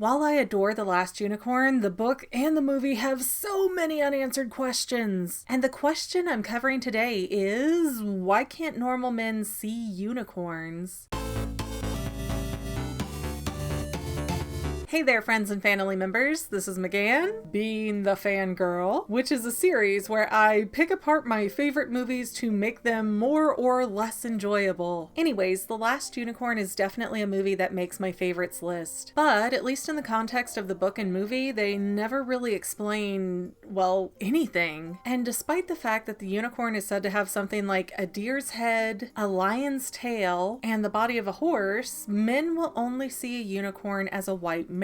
While I adore The Last Unicorn, the book and the movie have so many unanswered questions. And the question I'm covering today is, why can't normal men see unicorns? Hey there, friends and family members. This is McGann, being the Fangirl, which is a series where I pick apart my favorite movies to make them more or less enjoyable. Anyways, The Last Unicorn is definitely a movie that makes my favorites list. But, at least in the context of the book and movie, they never really explain, well, anything. And despite the fact that the unicorn is said to have something like a deer's head, a lion's tail, and the body of a horse, men will only see a unicorn as a white mare.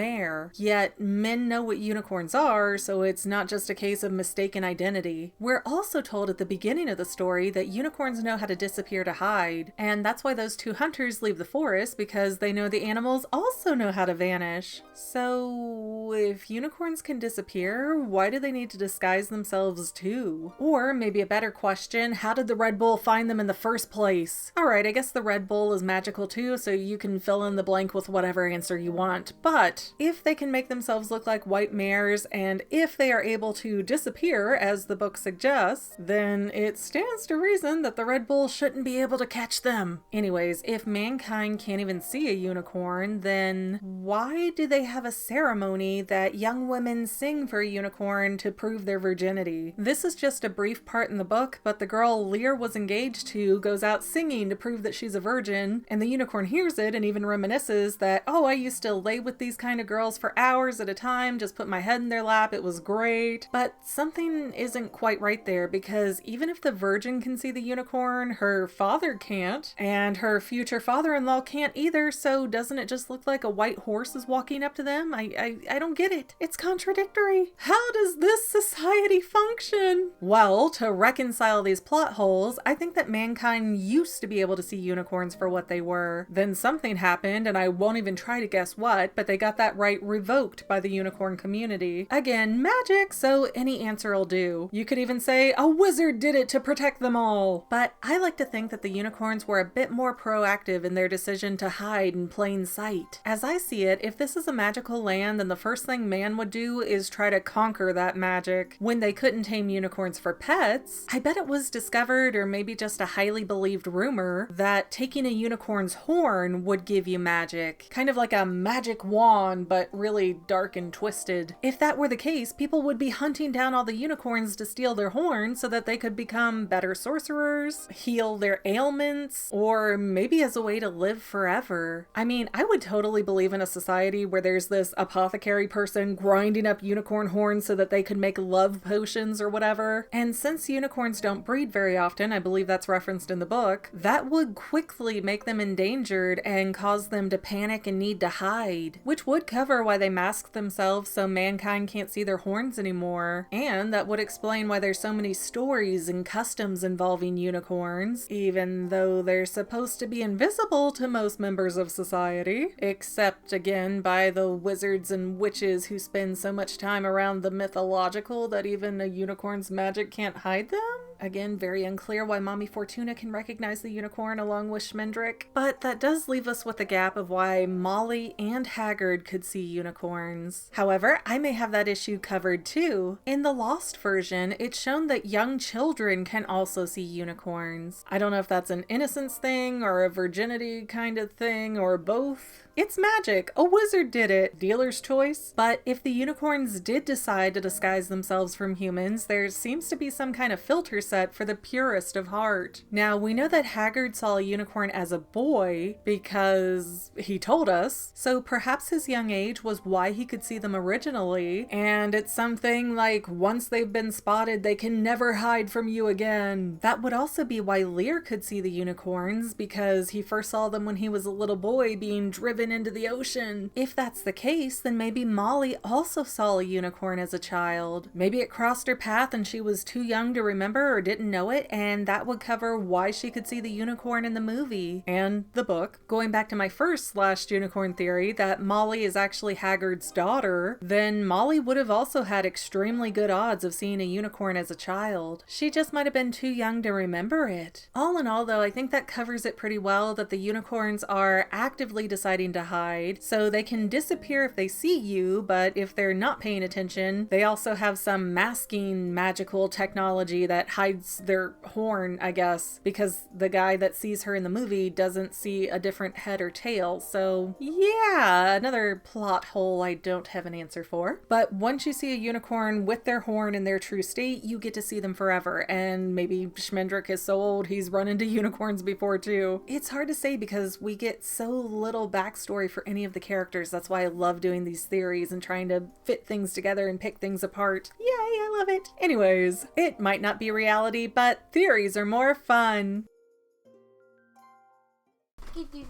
Yet men know what unicorns are, so it's not just a case of mistaken identity. We're also told at the beginning of the story that unicorns know how to disappear to hide, and that's why those two hunters leave the forest, because they know the animals also know how to vanish. So if unicorns can disappear, why do they need to disguise themselves too? Or maybe a better question, how did the Red Bull find them in the first place? Alright, I guess the Red Bull is magical too, so you can fill in the blank with whatever answer you want, but if they can make themselves look like white mares, and if they are able to disappear, as the book suggests, then it stands to reason that the Red Bull shouldn't be able to catch them. Anyways, if mankind can't even see a unicorn, then why do they have a ceremony that young women sing for a unicorn to prove their virginity? This is just a brief part in the book, but the girl Lear was engaged to goes out singing to prove that she's a virgin, and the unicorn hears it and even reminisces that, oh, I used to lay with these kind of girls for hours at a time, just put my head in their lap, it was great. But something isn't quite right there, because even if the virgin can see the unicorn, her father can't, and her future father-in-law can't either, so doesn't it just look like a white horse is walking up to them? I don't get it. It's contradictory. How does this society function? Well, to reconcile these plot holes, I think that mankind used to be able to see unicorns for what they were. Then something happened, and I won't even try to guess what, but they got that right revoked by the unicorn community. Again, magic, so any answer will do. You could even say a wizard did it to protect them all. But I like to think that the unicorns were a bit more proactive in their decision to hide in plain sight. As I see it, if this is a magical land, then the first thing man would do is try to conquer that magic. When they couldn't tame unicorns for pets, I bet it was discovered, or maybe just a highly believed rumor, that taking a unicorn's horn would give you magic. Kind of like a magic wand, but really dark and twisted. If that were the case, people would be hunting down all the unicorns to steal their horns so that they could become better sorcerers, heal their ailments, or maybe as a way to live forever. I mean, I would totally believe in a society where there's this apothecary person grinding up unicorn horns so that they could make love potions or whatever. And since unicorns don't breed very often, I believe that's referenced in the book, that would quickly make them endangered and cause them to panic and need to hide, which would cover why they mask themselves so mankind can't see their horns anymore. And that would explain why there's so many stories and customs involving unicorns, even though they're supposed to be invisible to most members of society, except again by the wizards and witches who spend so much time around the mythological that even a unicorn's magic can't hide them. Again, very unclear why Mommy Fortuna can recognize the unicorn along with Schmendrick. But that does leave us with the gap of why Molly and Haggard could see unicorns. However, I may have that issue covered too. In the Lost version, it's shown that young children can also see unicorns. I don't know if that's an innocence thing or a virginity kind of thing or both. It's magic. A wizard did it. Dealer's choice. But if the unicorns did decide to disguise themselves from humans, there seems to be some kind of filter set for the purest of heart. Now, we know that Haggard saw a unicorn as a boy because he told us, so perhaps his young age was why he could see them originally, and it's something like once they've been spotted, they can never hide from you again. That would also be why Lear could see the unicorns, because he first saw them when he was a little boy being driven into the ocean. If that's the case, then maybe Molly also saw a unicorn as a child. Maybe it crossed her path and she was too young to remember, or or didn't know it, and that would cover why she could see the unicorn in the movie and the book. Going back to my first last unicorn theory, that Molly is actually Haggard's daughter, then Molly would have also had extremely good odds of seeing a unicorn as a child. She just might have been too young to remember it. All in all, though, I think that covers it pretty well, that the unicorns are actively deciding to hide, so they can disappear if they see you, but if they're not paying attention, they also have some masking magical technology that hides their horn, I guess, because the guy that sees her in the movie doesn't see a different head or tail. So yeah, another plot hole I don't have an answer for. But once you see a unicorn with their horn in their true state, you get to see them forever. And maybe Schmendrick is so old he's run into unicorns before too. It's hard to say because we get so little backstory for any of the characters. That's why I love doing these theories and trying to fit things together and pick things apart. Yay, I love it. Anyways, it might not be reality, but theories are more fun.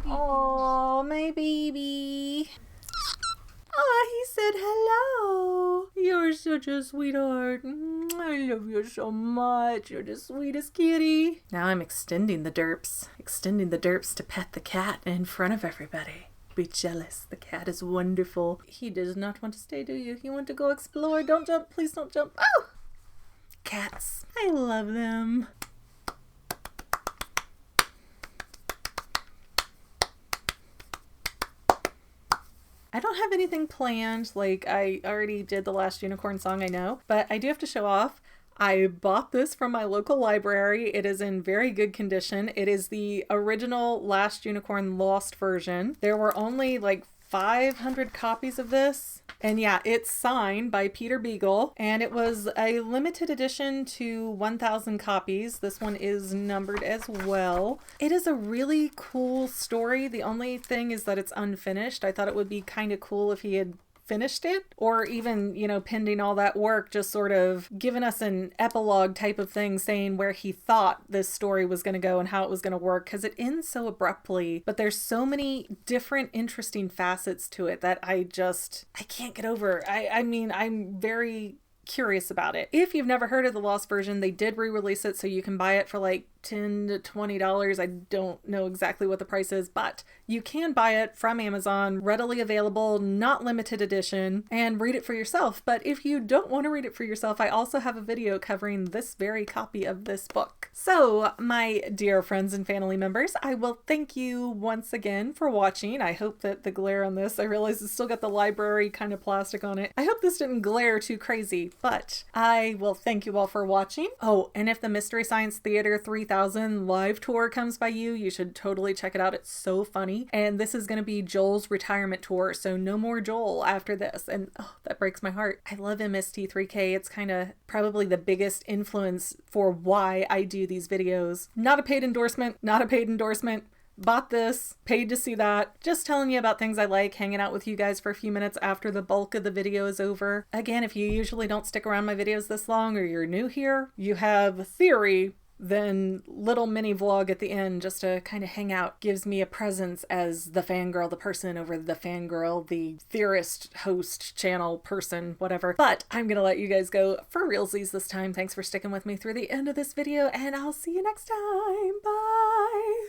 Oh, my baby. Oh, he said hello. You're such a sweetheart. I love you so much. You're the sweetest kitty. Now I'm extending the derps. Extending the derps to pet the cat in front of everybody. Be jealous. The cat is wonderful. He does not want to stay, do you? You want to go explore? Don't jump. Please don't jump. Oh! Cats. I love them. I don't have anything planned, like I already did the last unicorn song, I know, but I do have to show off. I bought this from my local library. It is in very good condition. It is the original Last Unicorn Lost version. There were only like 500 copies of this. And yeah, it's signed by Peter Beagle, and it was a limited edition to 1,000 copies. This one is numbered as well. It is a really cool story. The only thing is that it's unfinished. I thought it would be kind of cool if he had finished it, or even, you know, pending all that work, just sort of given us an epilogue type of thing saying where he thought this story was going to go and how it was going to work, because it ends so abruptly, but there's so many different interesting facets to it that I can't get over. I mean, I'm very curious about it. If you've never heard of the Lost version, they did re-release it, so you can buy it for like $10 to $20. I don't know exactly what the price is, but you can buy it from Amazon, readily available, not limited edition, and read it for yourself. But if you don't want to read it for yourself, I also have a video covering this very copy of this book. So, my dear friends and family members, I will thank you once again for watching. I hope that the glare on this, I realize it's still got the library kind of plastic on it. I hope this didn't glare too crazy, but I will thank you all for watching. Oh, and if the Mystery Science Theater 3000 live tour comes by you should totally check it out. It's so funny. And this is going to be Joel's retirement tour, so no more Joel after this. And oh, that breaks my heart. I love MST3K. It's kind of probably the biggest influence for why I do these videos. Not a paid endorsement, not a paid endorsement. Bought this, paid to see that. Just telling you about things I like, hanging out with you guys for a few minutes after the bulk of the video is over. Again, if you usually don't stick around my videos this long or you're new here, you have theory, then little mini vlog at the end just to kind of hang out. Gives me a presence as the fangirl, the person over the fangirl, the theorist, host, channel, person, whatever. But I'm gonna let you guys go for realsies this time. Thanks for sticking with me through the end of this video, and I'll see you next time. Bye!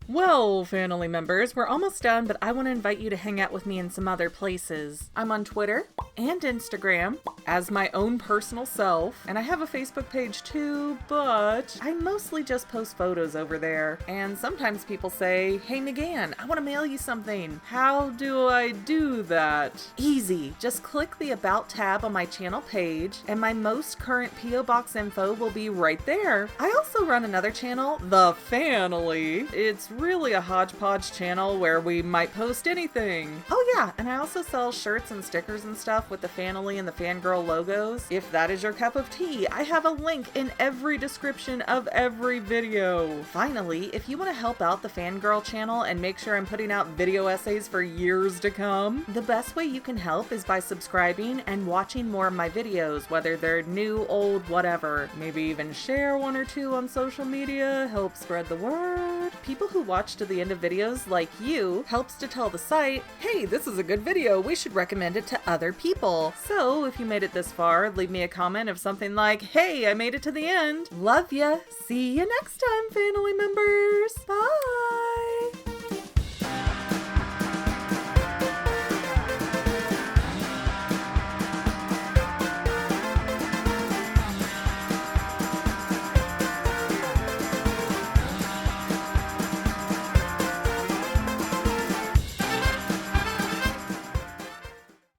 Well, family members, we're almost done, but I want to invite you to hang out with me in some other places. I'm on Twitter and Instagram as my own personal self, and I have a Facebook page too, but I mostly just post photos over there. And sometimes people say, "Hey McGann, I want to mail you something. How do I do that?" Easy. Just click the About tab on my channel page, and my most current P.O. Box info will be right there. I also run another channel, The Family. It's really a hodgepodge channel where we might post anything. Oh yeah, and I also sell shirts and stickers and stuff with the Family and the Fangirl logos. If that is your cup of tea, I have a link in every description of every video. Finally, if you want to help out the Fangirl channel and make sure I'm putting out video essays for years to come, the best way you can help is by subscribing and watching more of my videos, whether they're new, old, whatever. Maybe even share one or two on social media, help spread the word. people who watch to the end of videos like you helps to tell the site, hey, this is a good video, we should recommend it to other people. So if you made it this far, leave me a comment of something like, hey, I made it to the end. Love ya. See you next time, family members. Bye.